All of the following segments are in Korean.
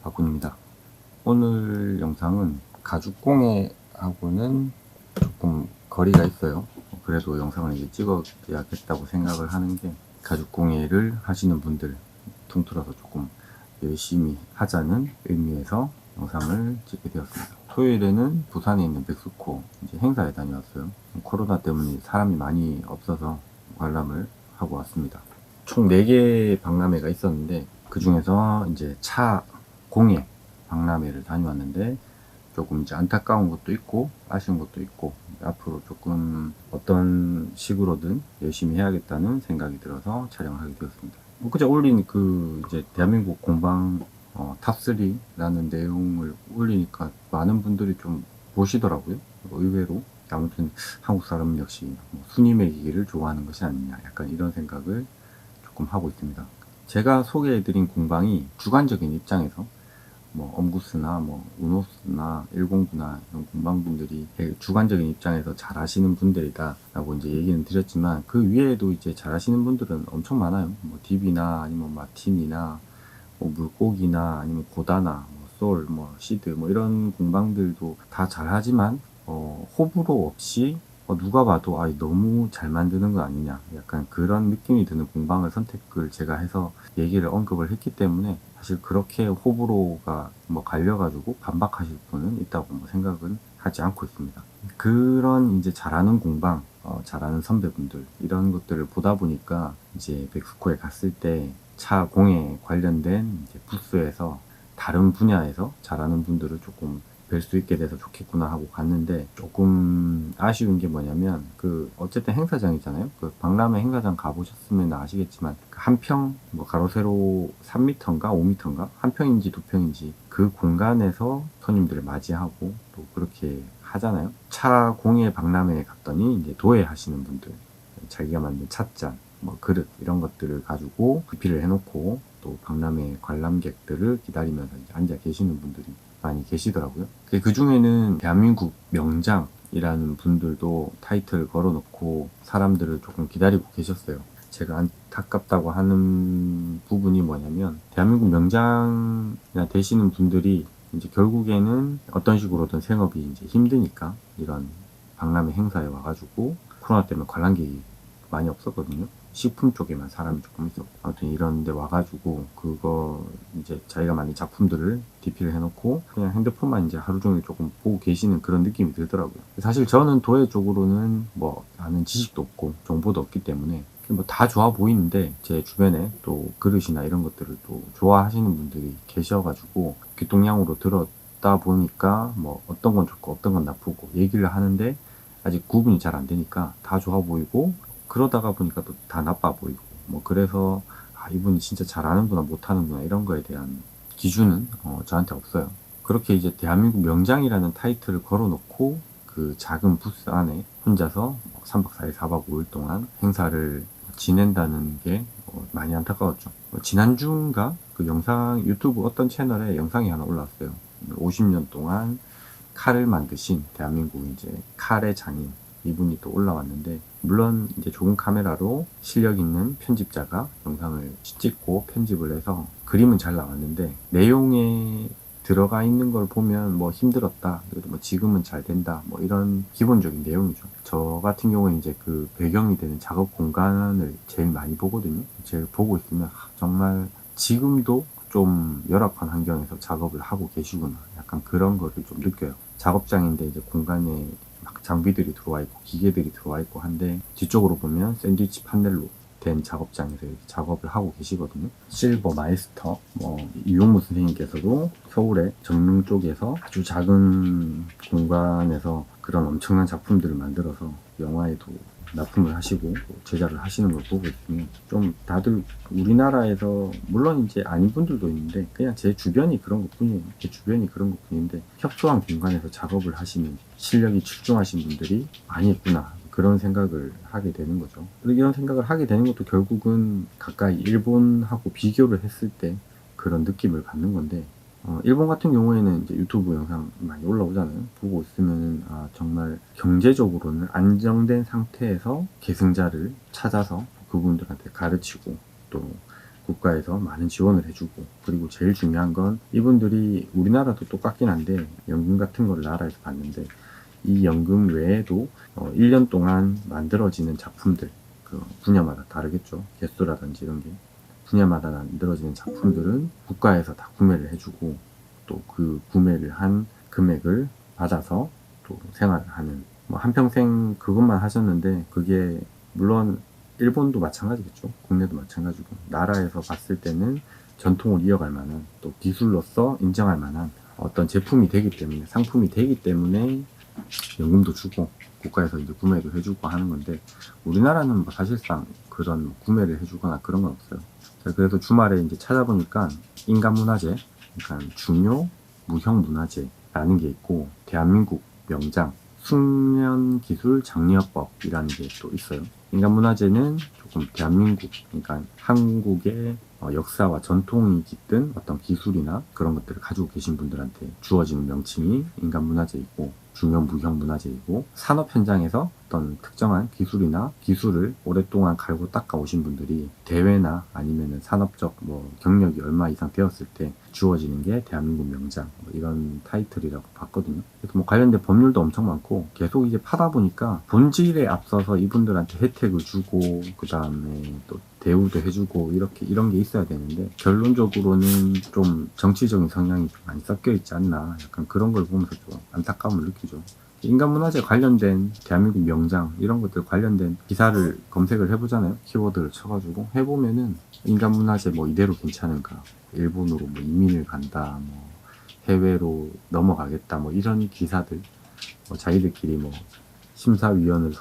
박군입니다. 오늘 영상은 가죽공예하고는 조금 거리가 있어요. 그래도 영상을 이제 찍어야겠다고 생각을 하는 게, 가죽공예를 하시는 분들 통틀어서 조금 열심히 하자는 의미에서 영상을 찍게 되었습니다. 토요일에는 부산에 있는 백스코 이제 행사에 다녀왔어요. 코로나 때문에 사람이 많이 없어서 관람을 하고 왔습니다. 총 4개 박람회가 있었는데, 그 중에서 이제 차 공예 박람회를 다녀왔는데, 조금 이제 안타까운 것도 있고 아쉬운 것도 있고, 앞으로 조금 어떤 식으로든 열심히 해야겠다는 생각이 들어서 촬영을 하게 되었습니다. 그제 올린 그 이제 대한민국 공방 탑3라는 내용을 올리니까 많은 분들이 좀 보시더라고요. 의외로. 아무튼 한국 사람 역시 순위 매기기를 좋아하는 것이 아니냐, 약간 이런 생각을 조금 하고 있습니다. 제가 소개해드린 공방이 주관적인 입장에서 엄구스나 우노스나 109나 이런 공방분들이 주관적인 입장에서 잘 하시는 분들이다 라고 이제 얘기는 드렸지만, 그 위에도 이제 잘 하시는 분들은 엄청 많아요. DB나 아니면 마틴이나 물고기나 아니면 고다나 솔, 시드 이런 공방들도 다 잘하지만 호불호 없이 누가 봐도 너무 잘 만드는 거 아니냐, 약간 그런 느낌이 드는 공방을 선택을 제가 해서 얘기를 언급을 했기 때문에, 사실 그렇게 호불호가 갈려가지고 반박하실 분은 있다고 생각은 하지 않고 있습니다. 그런 이제 잘하는 공방, 잘하는 선배분들 이런 것들을 보다 보니까, 이제 백스코에 갔을 때 차 공예 관련된 이제 부스에서 다른 분야에서 잘하는 분들을 조금 뵐 수 있게 돼서 좋겠구나 하고 갔는데, 조금 아쉬운 게 뭐냐면, 어쨌든 행사장이잖아요. 박람회 행사장 가보셨으면 아시겠지만, 한 평, 가로 세로 3m인가 5m인가 한 평인지 2평인지 그 공간에서 손님들을 맞이하고 또 그렇게 하잖아요. 차 공예 박람회에 갔더니 이제 도예 하시는 분들, 자기가 만든 찻잔, 그릇 이런 것들을 가지고 비피를 해놓고 또 박람회 관람객들을 기다리면서 이제 앉아 계시는 분들이 많이 계시더라고요. 그 중에는 대한민국 명장이라는 분들도 타이틀을 걸어놓고 사람들을 조금 기다리고 계셨어요. 제가 안타깝다고 하는 부분이 뭐냐면, 대한민국 명장이나 되시는 분들이 이제 결국에는 어떤 식으로든 생업이 이제 힘드니까 이런 박람회 행사에 와가지고, 코로나 때문에 관람객이 많이 없었거든요. 식품 쪽에만 사람이 조금 있었고, 아무튼 이런 데 와가지고 그거 이제 자기가 만든 작품들을 DP를 해놓고 그냥 핸드폰만 이제 하루 종일 조금 보고 계시는 그런 느낌이 들더라고요. 사실 저는 도예 쪽으로는 아는 지식도 없고 정보도 없기 때문에 다 좋아 보이는데, 제 주변에 또 그릇이나 이런 것들을 또 좋아하시는 분들이 계셔가지고 귀동냥으로 들었다 보니까 어떤 건 좋고 어떤 건 나쁘고 얘기를 하는데, 아직 구분이 잘 안 되니까 다 좋아 보이고, 그러다가 보니까 또 다 나빠 보이고, 그래서 이분이 진짜 잘하는구나 못하는구나 이런 거에 대한 기준은 저한테 없어요. 그렇게 이제 대한민국 명장이라는 타이틀을 걸어놓고 그 작은 부스 안에 혼자서 3박 4일 4박 5일 동안 행사를 지낸다는 게 많이 안타까웠죠. 지난주인가 그 영상, 유튜브 어떤 채널에 영상이 하나 올라왔어요. 50년 동안 칼을 만드신 대한민국 이제 칼의 장인 이분이 또 올라왔는데, 물론 이제 좋은 카메라로 실력 있는 편집자가 영상을 찍고 편집을 해서 그림은 잘 나왔는데, 내용에 들어가 있는 걸 보면 힘들었다, 그래도 지금은 잘 된다, 이런 기본적인 내용이죠. 저 같은 경우에 이제 그 배경이 되는 작업 공간을 제일 많이 보거든요. 제일 보고 있으면 정말 지금도 좀 열악한 환경에서 작업을 하고 계시구나, 약간 그런 거를 좀 느껴요. 작업장인데 이제 공간에 막 장비들이 들어와 있고 기계들이 들어와 있고 한데, 뒤쪽으로 보면 샌드위치 판넬로 된 작업장에서 이렇게 작업을 하고 계시거든요. 실버 마이스터 이용무 선생님께서도 서울의 정릉 쪽에서 아주 작은 공간에서 그런 엄청난 작품들을 만들어서 영화에도 납품을 하시고 제작을 하시는 걸 보고 있으면, 좀 다들 우리나라에서, 물론 이제 아닌 분들도 있는데 그냥 제 주변이 그런 것 뿐이에요. 제 주변이 그런 것 뿐인데, 협소한 공간에서 작업을 하시는 실력이 출중하신 분들이 많이 있구나, 그런 생각을 하게 되는 거죠. 이런 생각을 하게 되는 것도 결국은 가까이 일본하고 비교를 했을 때 그런 느낌을 받는 건데, 일본 같은 경우에는 이제 유튜브 영상 많이 올라오잖아요. 보고 있으면 정말 경제적으로는 안정된 상태에서 계승자를 찾아서 그분들한테 가르치고, 또 국가에서 많은 지원을 해주고, 그리고 제일 중요한 건 이분들이 우리나라도 똑같긴 한데 연금 같은 걸 나라에서 받는데, 이 연금 외에도 1년 동안 만들어지는 작품들, 그 분야마다 다르겠죠. 개수라든지 이런 게 분야마다 만들어지는 작품들은 국가에서 다 구매를 해주고, 또 그 구매를 한 금액을 받아서 또 생활을 하는, 뭐 한평생 그것만 하셨는데, 그게 물론 일본도 마찬가지겠죠. 국내도 마찬가지고, 나라에서 봤을 때는 전통을 이어갈 만한, 또 기술로서 인정할 만한 어떤 제품이 되기 때문에, 상품이 되기 때문에 연금도 주고 국가에서 이제 구매도 해주고 하는 건데, 우리나라는 뭐 사실상 그런 구매를 해주거나 그런 건 없어요. 그래서 주말에 이제 찾아보니까 인간문화재, 그러니까 중요 무형문화재라는 게 있고, 대한민국 명장 숙련기술 장려법이라는 게 또 있어요. 인간문화재는 조금 대한민국, 그러니까 한국의 역사와 전통이 깃든 어떤 기술이나 그런 것들을 가지고 계신 분들한테 주어지는 명칭이 인간문화재이고, 중요 무형문화재이고, 산업 현장에서 어떤 특정한 기술이나 기술을 오랫동안 갈고 닦아 오신 분들이 대회나 아니면은 산업적 뭐 경력이 얼마 이상 되었을 때 주어지는 게 대한민국 명장, 뭐 이런 타이틀이라고 봤거든요. 그래서 뭐 관련된 법률도 엄청 많고, 계속 이제 파다 보니까 본질에 앞서서 이분들한테 혜택을 주고, 그 다음에 또 대우도 해주고, 이렇게 이런 게 있어야 되는데, 결론적으로는 좀 정치적인 성향이 좀 많이 섞여 있지 않나, 약간 그런 걸 보면서 좀 안타까움을 느끼죠. 인간문화재 관련된 대한민국 명장 이런 것들 관련된 기사를 검색을 해보잖아요. 키워드를 쳐가지고 해보면은 인간문화재 뭐 이대로 괜찮은가, 일본으로 뭐 이민을 간다, 뭐 해외로 넘어가겠다, 뭐 이런 기사들, 뭐 자기들끼리 뭐 심사위원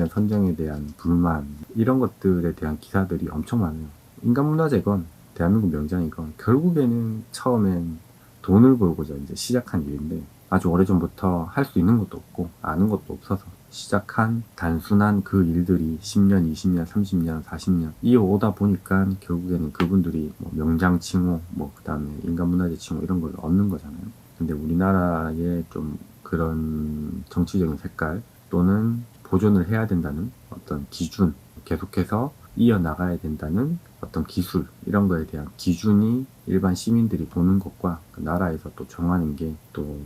선정에 대한 불만, 이런 것들에 대한 기사들이 엄청 많아요. 인간문화재건 대한민국 명장이건 결국에는 처음엔 돈을 벌고자 이제 시작한 일인데, 아주 오래전부터 할 수 있는 것도 없고 아는 것도 없어서 시작한 단순한 그 일들이 10년, 20년, 30년, 40년 이어오다 보니까 결국에는 그분들이 뭐 명장 칭호, 뭐 그 다음에 인간문화재 칭호 이런 걸 얻는 거잖아요. 근데 우리나라의 좀 그런 정치적인 색깔, 또는 보존을 해야 된다는 어떤 기준, 계속해서 이어나가야 된다는 어떤 기술, 이런 거에 대한 기준이 일반 시민들이 보는 것과 그 나라에서 또 정하는 게 또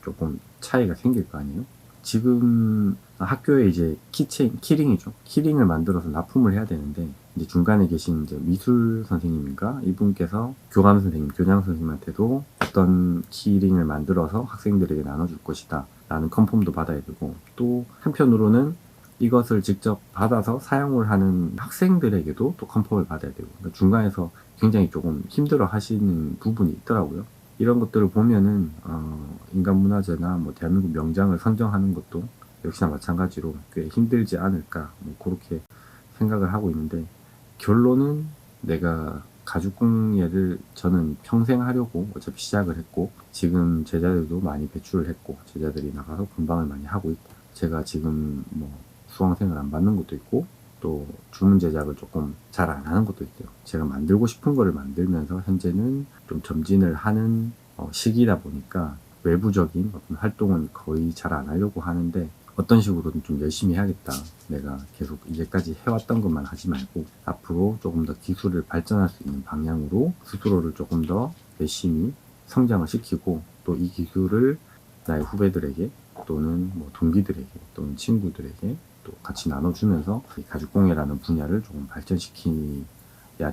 조금 차이가 생길 거 아니에요? 지금 학교에 이제 키링이죠. 키링을 만들어서 납품을 해야 되는데, 이제 중간에 계신 이제 미술 선생님인가 이분께서 교감 선생님, 교장 선생님한테도 어떤 키링을 만들어서 학생들에게 나눠줄 것이다 라는 컨펌도 받아야 되고, 또 한편으로는 이것을 직접 받아서 사용을 하는 학생들에게도 또 컨펌을 받아야 되고, 그러니까 중간에서 굉장히 조금 힘들어 하시는 부분이 있더라고요. 이런 것들을 보면은 인간문화재나 뭐 대한민국 명장을 선정하는 것도 역시나 마찬가지로 꽤 힘들지 않을까, 뭐 그렇게 생각을 하고 있는데, 결론은 내가 가죽공예를 저는 평생 하려고 어차피 시작을 했고, 지금 제자들도 많이 배출을 했고, 제자들이 나가서 분방을 많이 하고 있고, 제가 지금 뭐 수강생을 안 받는 것도 있고, 또 주문 제작을 조금 잘 안 하는 것도 있어요. 제가 만들고 싶은 거를 만들면서 현재는 좀 점진을 하는 시기다 보니까 외부적인 어떤 활동은 거의 잘 안 하려고 하는데, 어떤 식으로든 좀 열심히 해야겠다. 내가 계속 이제까지 해왔던 것만 하지 말고 앞으로 조금 더 기술을 발전할 수 있는 방향으로 스스로를 조금 더 열심히 성장을 시키고, 또 이 기술을 나의 후배들에게 또는 뭐 동기들에게 또는 친구들에게 또 같이 나눠주면서 이 가죽공예라는 분야를 조금 발전시켜야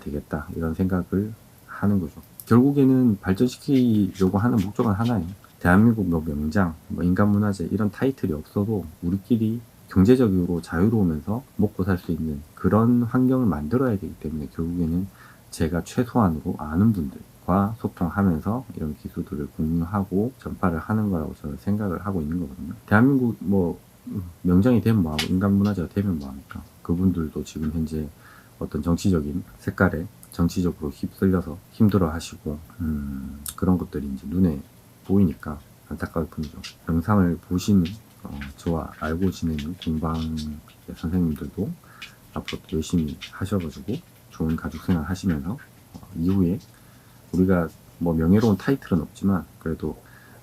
되겠다, 이런 생각을 하는 거죠. 결국에는 발전시키려고 하는 목적은 하나예요. 대한민국 뭐 명장, 뭐 인간문화재 이런 타이틀이 없어도 우리끼리 경제적으로 자유로우면서 먹고 살 수 있는 그런 환경을 만들어야 되기 때문에, 결국에는 제가 최소한으로 아는 분들과 소통하면서 이런 기술들을 공유하고 전파를 하는 거라고 저는 생각을 하고 있는 거거든요. 대한민국 뭐 명장이 되면 뭐하고 인간문화재가 되면 뭐합니까? 그분들도 지금 현재 어떤 정치적인 색깔에 정치적으로 휩쓸려서 힘들어 하시고, 그런 것들이 이제 눈에 보이니까 안타까울 뿐이죠. 영상을 보시는 저와 알고 지내는 공방 선생님들도 앞으로 열심히 하셔가지고 좋은 가족 생활 하시면서 이후에 우리가 뭐 명예로운 타이틀은 없지만 그래도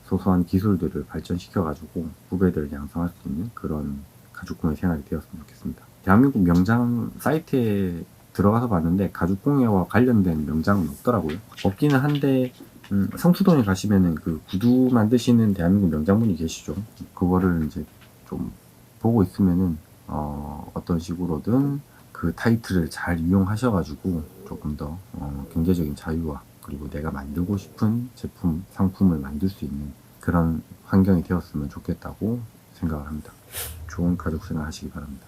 소소한 기술들을 발전시켜가지고 후배들을 양성할 수 있는 그런 가죽공예 생활이 되었으면 좋겠습니다. 대한민국 명장 사이트에 들어가서 봤는데 가죽공예와 관련된 명장은 없더라고요. 없기는 한데 성수동에 가시면은 그 구두 만드시는 대한민국 명장분이 계시죠. 그거를 이제 좀 보고 있으면은 어떤 식으로든 그 타이틀을 잘 이용하셔가지고 조금 더 경제적인 자유와 그리고 내가 만들고 싶은 제품, 상품을 만들 수 있는 그런 환경이 되었으면 좋겠다고 생각을 합니다. 좋은 가족 생활 하시기 바랍니다.